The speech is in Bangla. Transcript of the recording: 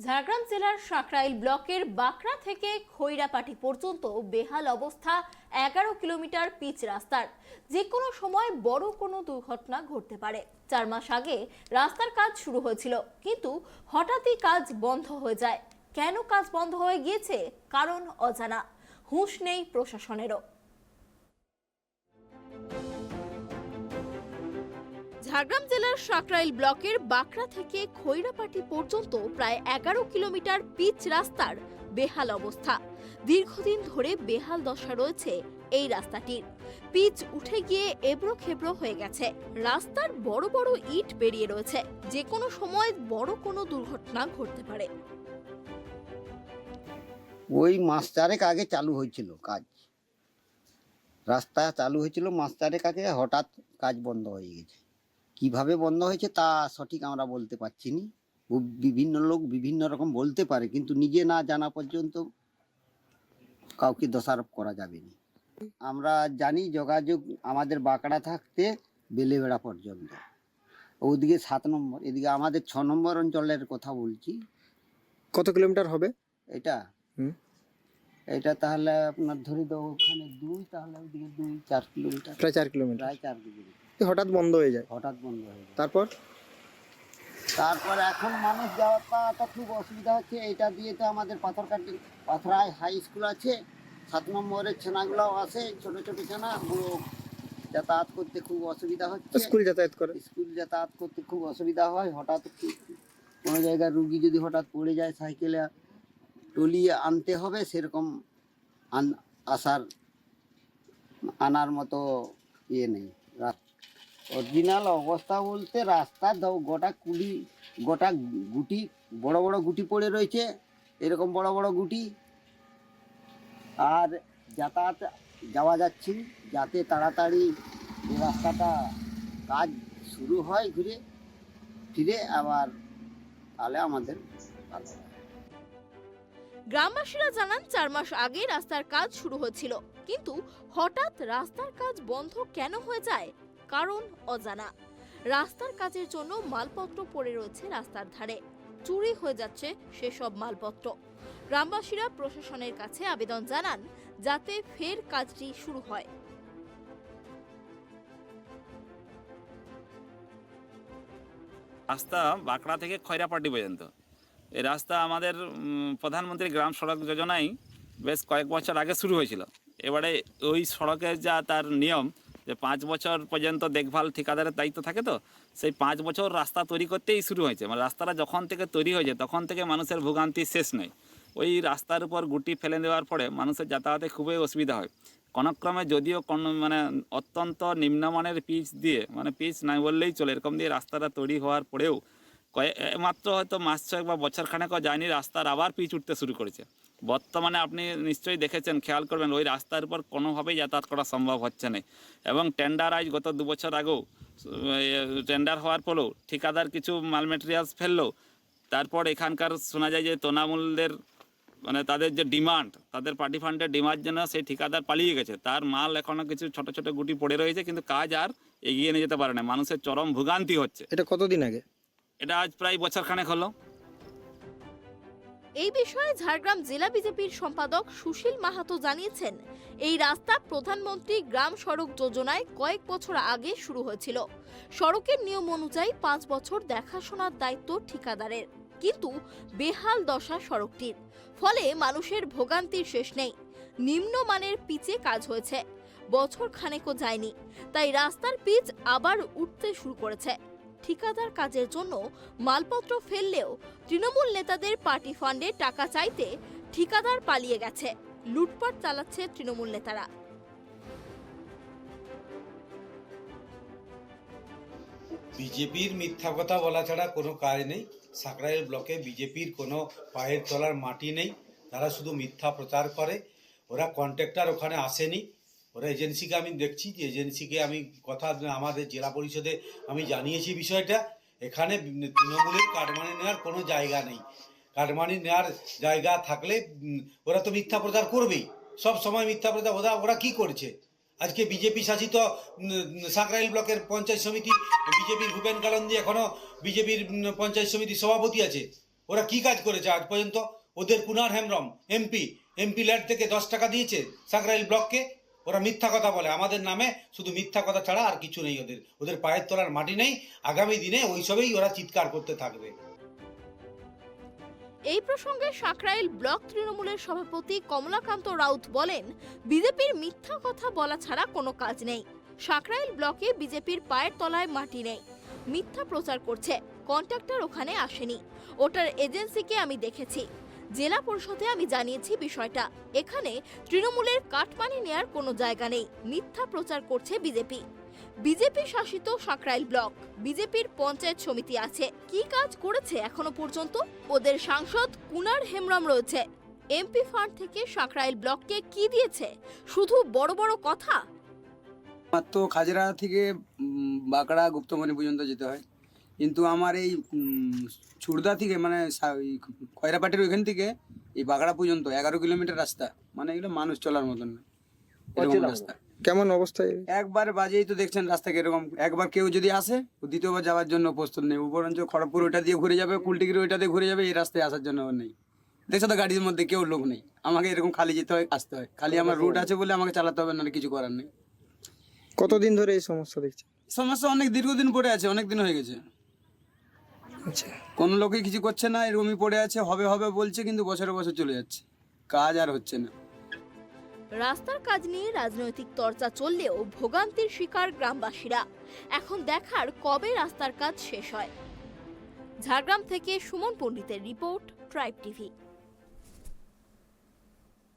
ঝাড়গ্রাম জেলার সাঁকরাইল ব্লকের বাঁকড়া থেকে খৈরাপাটি পর্যন্ত বেহাল অবস্থা 11 কিলোমিটার পিচ রাস্তার। যে কোনো সময় বড় কোনো দুর্ঘটনা ঘটতে পারে। 4 মাস আগে রাস্তার কাজ শুরু হয়েছিল, কিন্তু হঠাৎই কাজ বন্ধ হয়ে যায়। কেন কাজ বন্ধ হয়ে গিয়েছে কারণ অজানা, হুঁশ নেই প্রশাসনেরও। ঝাড়গ্রাম জেলার সাঁকরাইল ব্লকের বাঁকড়া থেকে খৈরাপাটি পর্যন্ত প্রায় 11 কিলোমিটার পিচ রাস্তার বেহাল অবস্থা। দীর্ঘদিন ধরে বেহাল দশা রয়েছে এই রাস্তাটির। পিচ উঠে গিয়ে এবড়ো খেবড়ো হয়ে গেছে। রাস্তার বড় বড় ইট বেরিয়ে রয়েছে। যে কোনো সময় বড় কোনো দুর্ঘটনা ঘটতে পারে। ওই মাস চারেক আগে চালু হয়েছিল কাজ, রাস্তা চালু হয়েছিল মাস চারেক আগে, হঠাৎ কাজ বন্ধ হয়ে গেছে। কিভাবে বন্ধ হয়েছে তা সঠিক আমরা বলতে পারছি না। বিভিন্ন লোক বিভিন্ন রকম বলতে পারে, কিন্তু নিজে না জানা পর্যন্ত কাউকে দোষারোপ করা যাবে না। আমরা জানি যোগাযোগ আমাদের বাঁকড়া থাকতে বেলেবেড়া পর্যন্ত, ওদিকে 7 নম্বর, এদিকে আমাদের 6 নম্বর অঞ্চলের কথা বলছি। কত কিলোমিটার হবে এটা? এটা তাহলে আপনার ধরে দাও, ওখানে 2, তাহলে ওইদিকে 2-4 কিলোমিটার, প্রায় 4 কিলোমিটার। প্রায় 4 কিলোমিটার। হঠাৎ বন্ধ হয়ে যায়। হঠাৎ বন্ধ হয়ে যায়। তারপর এখন মানুষ যাওয়াটা খুব অসুবিধা হচ্ছে। এটা দিয়ে তো আমাদের পাথরায় হাই স্কুল আছে, 7 নম্বরের ছেনাগুলোও আসে, ছোট ছোট ছেনা, পুরো যাতায়াত করতে খুব অসুবিধা হচ্ছে। স্কুল যাতায়াত করে, স্কুল যাতায়াত করতে খুব অসুবিধা হয়। হঠাৎ কোনো জায়গায় রুগী যদি হঠাৎ পড়ে যায়, সাইকেলে টলিয়ে আনতে হবে, সেরকম আনার মতো ইয়ে নেই। অরিজিনাল অবস্থা বলতে রাস্তার গোটা গুটি, বড় বড় গুটি পড়ে রয়েছে, এরকম বড় বড় গুটি। আর যাতায়াত যাওয়া যাচ্ছে, যাতে তাড়াতাড়ি এই রাস্তাটা কাজ শুরু হয় ঘুরে ফিরে, আবার তাহলে আমাদের ভালো হয়। গ্রামবাসীরা জানান 4 মাস আগে রাস্তার কাজ শুরু হয়েছিল, কিন্তু হঠাৎ রাস্তার কাজ বন্ধ কেন হয়ে যায় কারণ অজানা। রাস্তার কাজের জন্য মালপত্র পড়ে রয়েছে রাস্তার ধারে, চুরি হয়ে যাচ্ছে সেসব মালপত্র। গ্রামবাসীরা প্রশাসনের কাছে আবেদন জানান যাতে ফের কাজটি শুরু হয়। রাস্তা বাঁকড়া থেকে খয়রাপাটি পর্যন্ত এই রাস্তা আমাদের প্রধানমন্ত্রী গ্রাম সড়ক যোজনায় বেশ কয়েক বছর আগে শুরু হয়েছিল। এবারে ওই সড়কের যা তার নিয়ম যে 5 বছর পর্যন্ত দেখভাল ঠিকাদারের দায়িত্ব থাকে, তো সেই 5 বছর রাস্তা তৈরি করতেই শুরু হয়েছে। মানে রাস্তাটা যখন থেকে তৈরি হয়েছে তখন থেকে মানুষের ভোগান্তি শেষ নেই। ওই রাস্তার উপর গুটি ফেলে দেওয়ার পরে মানুষের যাতায়াতে খুবই অসুবিধা হয়। কোনোক্রমে যদিও অত্যন্ত নিম্নমানের পিচ দিয়ে, মানে পিচ নাই বললেই চলে, এরকম দিয়ে রাস্তাটা তৈরি হওয়ার পরেও মাত্র হয়তো মাস 6 বা বছর খানেকও যায়নি, রাস্তার আবার পিচ উঠতে শুরু করেছে। বর্তমানে আপনি নিশ্চয়ই দেখেছেন, খেয়াল করবেন, ওই রাস্তার উপর কোনোভাবেই যাতায়াত করা সম্ভব হচ্ছে না। এবং টেন্ডার আজ গত 2 বছর আগেও টেন্ডার হওয়ার পরেও ঠিকাদার কিছু মাল মেটেরিয়ালস ফেললো। তারপর এখানকার শোনা যায় যে তৃণমূলদের মানে তাদের যে ডিমান্ড, তাদের পার্টি ফান্ডের ডিমান্ড জন্য সেই ঠিকাদার পালিয়ে গেছে। তার মাল এখনও কিছু ছোট ছোট গুটি পড়ে রয়েছে, কিন্তু কাজ আর এগিয়ে নিয়ে যেতে পারে না। মানুষের চরম ভোগান্তি হচ্ছে। এটা কতদিন আগে? এটা আজ প্রায় বছর খানেক হলো। এই বিষয়ে ঝাড়গ্রাম জেলা বিজেপির সম্পাদক সুশীল মাহাতো জানিয়েছেন, এই রাস্তা প্রধানমন্ত্রী গ্রাম সড়ক যোজনায় কয়েক বছর আগে শুরু হয়েছিল। সড়কের নিয়ম অনুযায়ী 5 বছর দেখাশোনার দায়িত্ব ঠিকাদারের, কিন্তু বেহাল দশা সড়কটির। ফলে মানুষের ভোগান্তির শেষ নেই। নিম্নমানের পিচে কাজ হয়েছে, বছর খানেকও যায়নি, তাই রাস্তার পিচ আবার উঠতে শুরু করেছে। ঠিকাদার কাজের জন্য মালপত্র ফেললেও তৃণমূল নেতাদের পার্টি ফান্ডে টাকা চাইতে ঠিকাদার পালিয়ে গেছে। লুটপাট চালাচ্ছে তৃণমূল নেতারা। বিজেপির মিথ্যা কথা বলা ছাড়া কোনো কাজ নেই। সাঁকরাইল ব্লকে বিজেপির কোনো পায়ের তলার মাটি নেই। তারা শুধু মিথ্যা প্রচার করে। ওরা কন্ট্রাক্টর ওখানে আসেনি, ওরা এজেন্সিকে আমি দেখছি যে এজেন্সিকে আমি কথা আমাদের জেলা পরিষদে আমি জানিয়েছি বিষয়টা। এখানে তৃণমূলের কাটমানি নেওয়ার কোনো জায়গা নেই। কাটমানি নেওয়ার জায়গা থাকলে ওরা তো মিথ্যা প্রচার করবেই, সব সময় মিথ্যা প্রচার। ওরা কী করছে? আজকে বিজেপি শাসিত সাঁকরাইল ব্লকের পঞ্চায়েত সমিতি, বিজেপির ভূপেন কালন্দি এখনও বিজেপির পঞ্চায়েত সমিতির সভাপতি আছে। ওরা কি কাজ করেছে আজ পর্যন্ত? ওদের কুনার হেমব্রম এমপি ল্যাড থেকে 10 টাকা দিয়েছে সাকরাইল ব্লককে। ওরা মিথ্যা কথা বলে আমাদের নামে, শুধু মিথ্যা কথা ছাড়া আর কিছু নেই। ওদের পায়ের তলার মাটি নেই। আগামী দিনে ওইসবেই ওরা চিৎকার করতে থাকবে। এই প্রসঙ্গে সাকরাইল ব্লক তৃণমূলের সভাপতি কমলাকান্ত রাউত বলেন, বিজেপির মিথ্যা কথা বলা ছাড়া কোনো কাজ নেই। সাকরাইল ব্লকে বিজেপির পায়ের তলায় মাটি নেই, মিথ্যা প্রচার করছে। কন্ট্রাক্টর ওখানে আসেনি, ওটার এজেন্সিকে আমি দেখেছি। জেলা পরিষদে আমি জানিয়েছি বিষয়টা। এখানে তৃণমূলের কাটমানি নেয়ার কোনো জায়গা নেই, মিথ্যা প্রচার করছে বিজেপি। বিজেপি শাসিত সাকরাইল ব্লক, বিজেপির পঞ্চায়েত সমিতি আছে, কি কাজ করেছে এখনো পর্যন্ত? ওদের সাংসদ কুনার হেমব্রম রয়েছে, এমপি ফান্ড থেকে সাকরাইল ব্লককে কি দিয়েছে? শুধু বড় বড় কথা। আমার তো খাজরা থেকে বাঁকড়া গুপ্তমণি পর্যন্ত যেতে হয়, কিন্তু আমার এই ছুড়দা থেকে মানে খয়রাপাটির ওইখান থেকে এই বাঁকড়া পর্যন্ত 11 কিলোমিটার রাস্তা, মানে এগুলো মানুষ চলার মতন না, এরকম রাস্তা। কেমন অবস্থায়? একবার বাজেই তো দেখছেন রাস্তা কিরকম। একবার কেউ যদি আসে ও দ্বিতীয়বার যাওয়ার জন্য প্রস্তুত নেই, উপরঞ্চ খড়গপুর ওইটা দিয়ে ঘুরে যাবে, কুলটিগিরি ওইটা দিয়ে ঘুরে যাবে, এই রাস্তায় আসার জন্য ওর নেই। দেখছো তো গাড়ির মধ্যে কেউ লোক নেই, আমাকে এরকম খালি যেতে হয়, আসতে হয়। খালি আমার রুট আছে বলে আমাকে চালাতে হবে, না কিছু করার নেই। কতদিন ধরে এই সমস্যা দেখছেন? সমস্যা অনেক দীর্ঘদিন পড়ে আছে, অনেক দিন হয়ে গেছে। আচ্ছা, কোনো লোকই কিছু করছে না, এরকমই পড়ে আছে। হবে হবে বলছে, কিন্তু বছরে বছর চলে যাচ্ছে, কাজ আর হচ্ছে না। রাস্তার কাজ নিয়ে রাজনৈতিক চর্চা চললেও ভোগান্তির শিকার গ্রামবাসীরা। এখন দেখার কবে রাস্তার কাজ শেষ হয়। ঝাড়গ্রাম থেকে সুমন পণ্ডিতের রিপোর্ট, ট্রাইব টিভি।